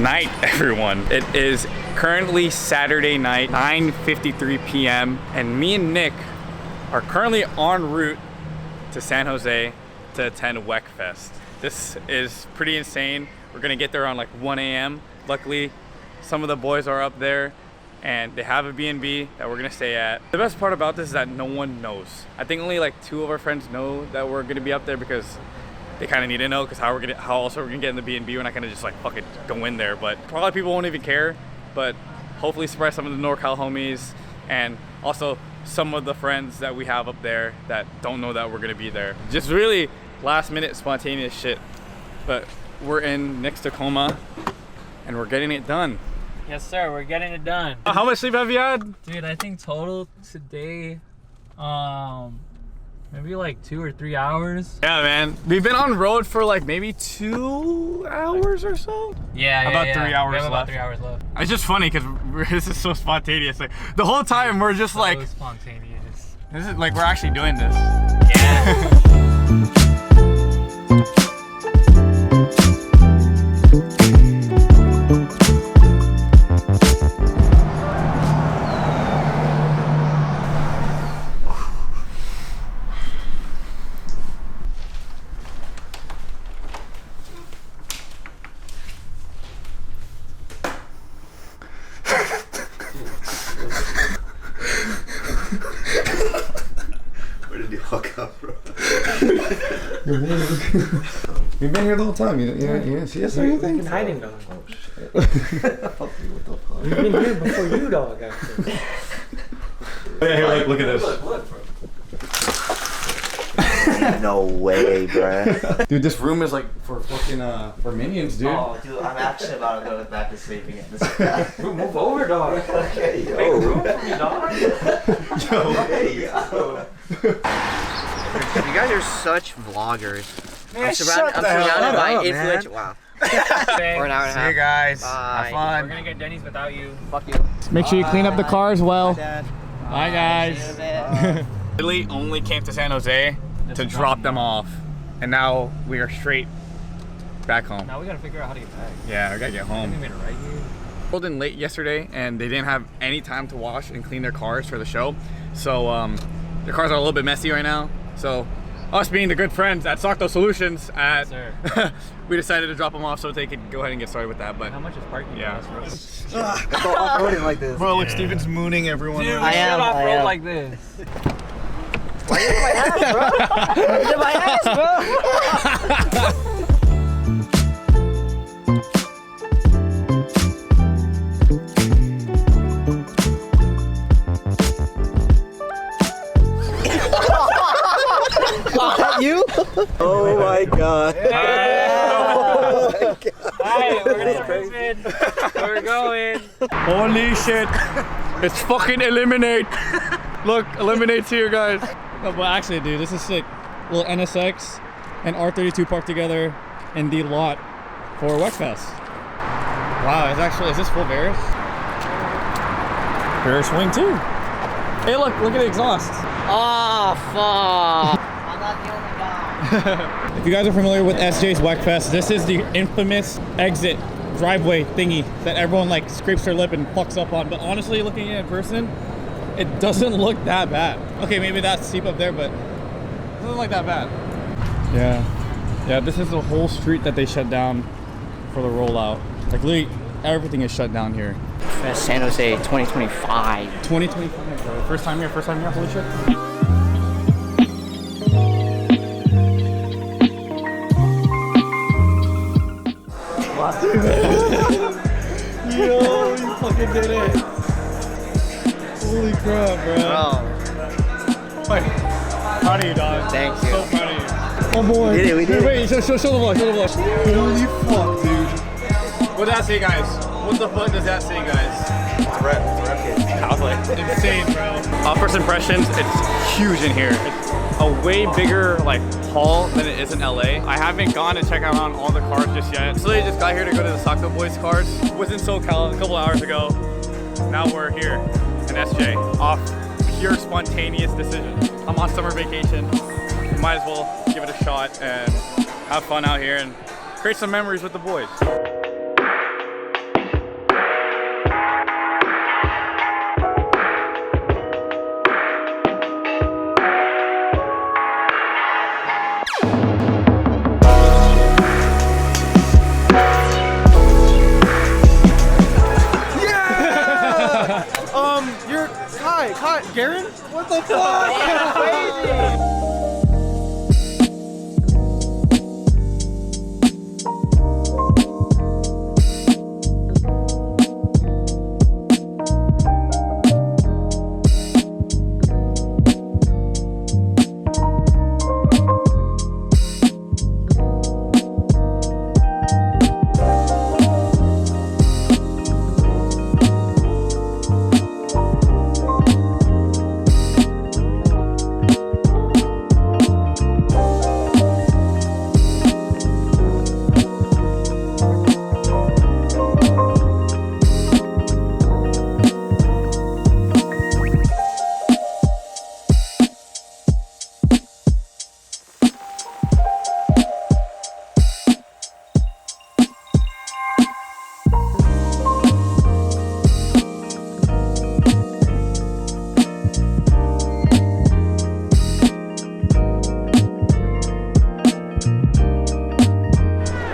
night, everyone. It is currently Saturday night, 9:53 p.m. and me and Nick are currently en route to San Jose to attend Wackfest. This is pretty insane. We're gonna get there around like 1 a.m. Luckily, some of the boys are up there and they have a B&B that we're gonna stay at. The best part about this is that no one knows. I think only like 2 of our friends know that we're gonna be up there because they kind of need to know, because how else are we gonna get in the B&B? We're not gonna just like fucking go in there. But probably people won't even care, but hopefully surprise some of the Norcal homies and also some of the friends that we have up there that don't know that we're gonna be there. Just really last minute spontaneous shit. But we're in Nick's Tacoma and we're getting it done. Yes sir, we're getting it done. How much sleep have you had? Dude, I think total today, maybe like 2 or 3 hours. Yeah, man. We've been on road for like maybe 2 hours or so. Yeah, about 3 hours we have left. about 3 hours left. It's just funny because this is so spontaneous. Like the whole time we're just So like, spontaneous. this is like we're actually doing this. Yeah. Where did you hook up, bro? We've been here the whole time. You didn't see us or anything? You've been hiding, dog. Oh, shit. We've been here before you, dog, actually. Yeah, here, look at this. Look, bro. No way, bruh. Dude, this room is like for fucking, for minions, dude. Oh, dude, I'm actually about to go back to sleep again. Move over, dog. Okay, yo. Make room for me, dog. Yo. Hey, yo. You guys are such vloggers. Man, I'm surrounded by influential. Wow. For an hour and a half. See you guys. Bye. Have fun. We're gonna get Denny's without you. Fuck you. Make sure you clean up the cars well. Dad. Bye, guys. Literally only came to San Jose to drop them off, and now we are straight back home. Now we gotta figure out how to get back. Yeah, we gotta get We home. made it right here. Rolled in late yesterday, and they didn't have any time to wash and clean their cars for the show, so their cars are a little bit messy right now. So us being the good friends at SAKTO Solutions, we decided to drop them off so they could go ahead and get started with that. But How much is parking? yeah. Go off-roading like this. Bro, look, Steven's mooning everyone. Dude, I we am, should I off-road am. like this. Why you in my ass, bro? You're in my ass, bro. You? Oh my god. Alright, we're gonna move in. We're going. Holy shit! It's fucking eliminate. Look, eliminate's here, guys. No, but actually, dude, this is sick. Little NSX and R32 parked together in the lot for Wackfest. Wow, is this full Barris? Barris wing too. Hey, look at the exhaust. Oh, fuck. I'm not the only guy. If you guys are familiar with SJ's Wackfest, this is the infamous exit driveway thingy that everyone like scrapes their lip and fucks up on. But honestly, looking at it in person, it doesn't look that bad. Okay, maybe that's steep up there, but it doesn't look that bad. Yeah, this is the whole street that they shut down for the rollout. Like literally everything is shut down here. San Jose 2025. 2025, bro. First time here, holy shit. Yo, you fucking did it. Holy crap, bro. Wait, proud of you, dog. Thank you. So proud of you. Oh boy. We did it, we did it. Wait, show the vlog, Holy fuck, dude. What does that say, guys? What the fuck does that say, guys? Insane, bro. First impressions, it's huge in here. It's a way bigger like hall than it is in LA. I haven't gone to check out on all the cars just yet. So they just got here to go to the SAKTO boys cars. Was in SoCal a couple hours ago. Now we're here in SJ off pure spontaneous decision. I'm on summer vacation. Might as well give it a shot and have fun out here and create some memories with the boys. You're Kai, Garen? What the fuck? Crazy.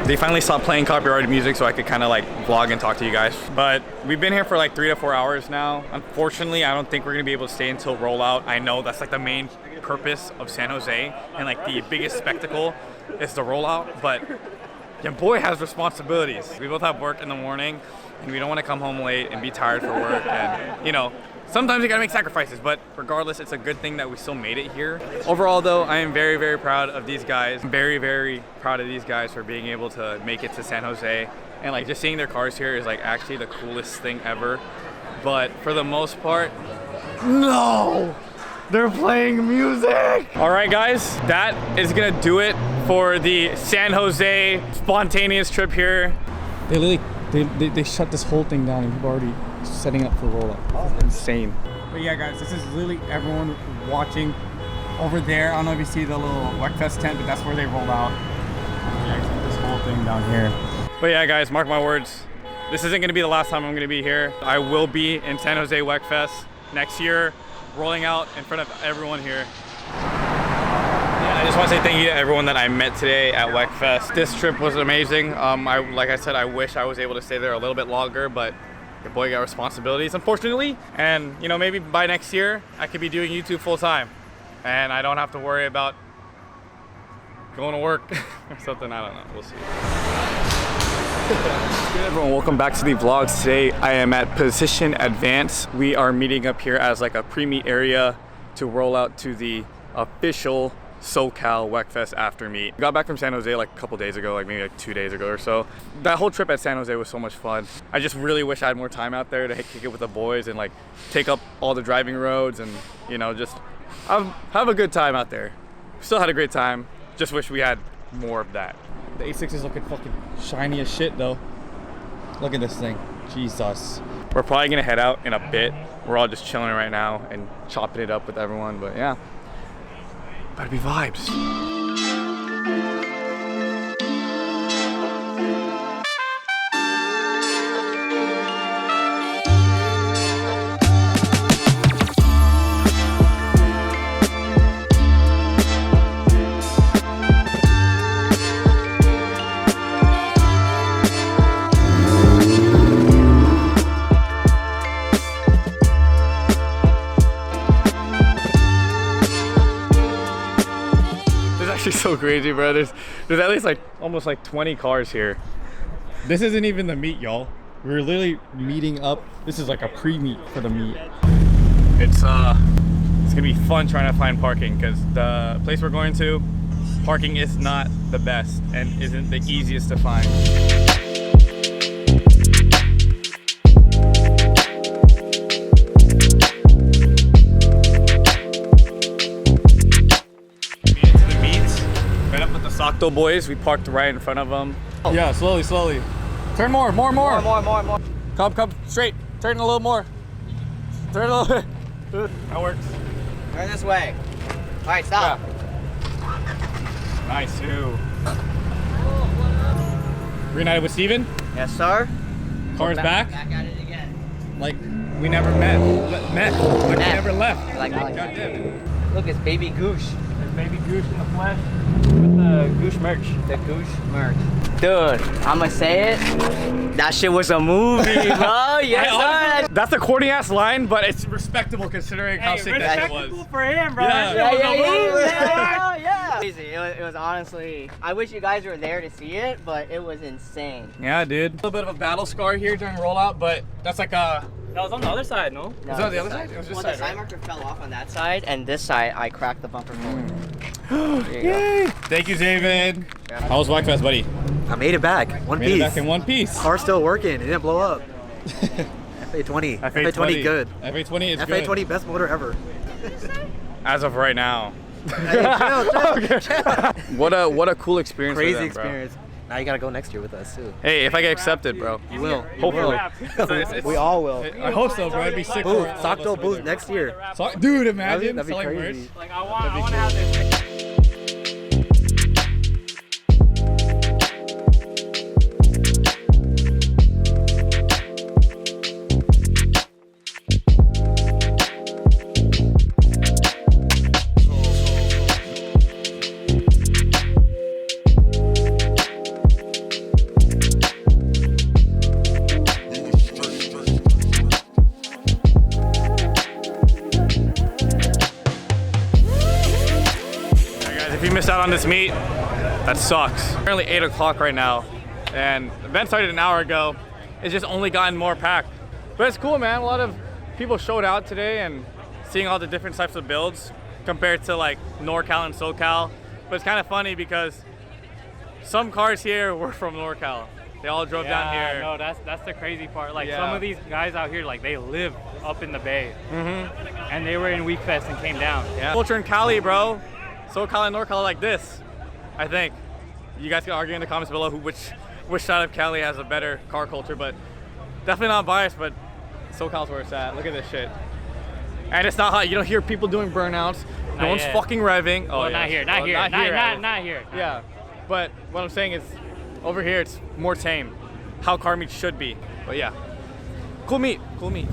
They finally stopped playing copyrighted music so I could kind of like vlog and talk to you guys. But we've been here for like 3 to 4 hours now. Unfortunately, I don't think we're gonna be able to stay until rollout. I know that's like the main purpose of San Jose and like the biggest spectacle is the rollout, but your boy has responsibilities. We both have work in the morning and we don't want to come home late and be tired for work, and you know, sometimes you gotta make sacrifices, but regardless, it's a good thing that we still made it here. Overall though, I am very, very proud of these guys. I'm very, very proud of these guys for being able to make it to San Jose. And like just seeing their cars here is like actually the coolest thing ever. But for the most part, no! They're playing music! All right guys, that is gonna do it for the San Jose spontaneous trip here. They literally, they shut this whole thing down and people are already setting up for rollout. It's insane. But yeah guys, this is literally everyone watching over there. I don't know if you see the little Wackfest tent, but that's where they rolled out. Yeah, this whole thing down here. But yeah guys, mark my words. This isn't gonna be the last time I'm gonna be here. I will be in San Jose Wackfest next year, rolling out in front of everyone here. Yeah, I just want to say thank you to everyone that I met today at Wackfest. This trip was amazing. Like I said, I wish I was able to stay there a little bit longer, but your boy got responsibilities, unfortunately. And you know, maybe by next year, I could be doing YouTube full time, and I don't have to worry about going to work or something. I don't know. We'll see. Good everyone, welcome back to the vlogs. Today I am at Position Advance. We are meeting up here as like a pre-meet area to roll out to the official SoCal Wackfest after meet. Got back from San Jose like a couple days ago, like maybe like 2 days ago or so. That whole trip at San Jose was so much fun. I just really wish I had more time out there to kick it with the boys and like take up all the driving roads and, you know, just have a good time out there. Still had a great time. Just wish we had more of that. The A6 is looking fucking shiny as shit though. Look at this thing, Jesus. We're probably gonna head out in a bit. We're all just chilling right now and chopping it up with everyone, but yeah. Better be vibes. So crazy, bro. There's at least like almost like 20 cars here. This isn't even the meet, y'all. We're literally meeting up. This is like a pre-meet for the meet. It's gonna be fun trying to find parking because the place we're going to, parking is not the best and isn't the easiest to find. SAKTO boys, we parked right in front of them. Oh. Yeah, slowly, slowly. Turn more. More. Come straight. Turn a little more. Turn a little bit. That works. Turn this way. All right, stop. Yeah. Nice, too. Reunited with Steven? Yes, sir. Car's back. Back at it again. Like we never met. Like we never left. Like God damn it. Look, it's Baby Goosh. There's baby Goosh in the flesh with the Goosh merch. The Goosh merch. Dude, I'ma say it. That shit was a movie, bro. Yes, sir. That's a corny ass line, but it's respectable considering how sick that shit was. Respectable for him, bro. Yeah. That shit was a movie. Yeah. Crazy. It was honestly. I wish you guys were there to see it, but it was insane. Yeah, dude. A little bit of a battle scar here during rollout, but that's like a. That was on the other side, no? No, Was it on the this other side? It was this well, side, the side right? marker fell off on that side, and this side I cracked the bumper forward. Yay! Thank you, David. How was Wackfest, buddy? I made it back. One Made it piece. back in one piece. Car's still working. It didn't blow up. FA20. FA20 good. FA20 is good. FA20 best motor ever. As of right now. Hey, chill. What a cool experience. Crazy for them, bro. experience. Now you gotta go next year with us too. Hey, if I get accepted, bro. You will. Hopefully. We all will. I hope so, bro. It'd be sick. Booth. for all of us SAKTO to be booth there. next year. Dude, imagine That'd be selling crazy. merch. Like, I want to have this. If you missed out on this meet, that sucks. Currently 8 o'clock right now, and the event started an hour ago. It's just only gotten more packed. But it's cool, man. A lot of people showed out today and seeing all the different types of builds compared to like Norcal and SoCal. But it's kind of funny because some cars here were from Norcal. They all drove down here. No, that's the crazy part. Like Yeah. some of these guys out here, like they live up in the Bay, and they were in Wackfest and came down. Yeah. Culture in Cali, bro. SoCal and Norcal are like this, I think. You guys can argue in the comments below which side of Cali has a better car culture, but definitely not biased, but SoCal's where it's at. Look at this shit. And it's not hot. You don't hear people doing burnouts. No Not one's yet. fucking revving. Well, not here, not Well, here, Alex. not here. Yeah, but what I'm saying is over here it's more tame. How car meets should be. But yeah, cool meet, cool meet.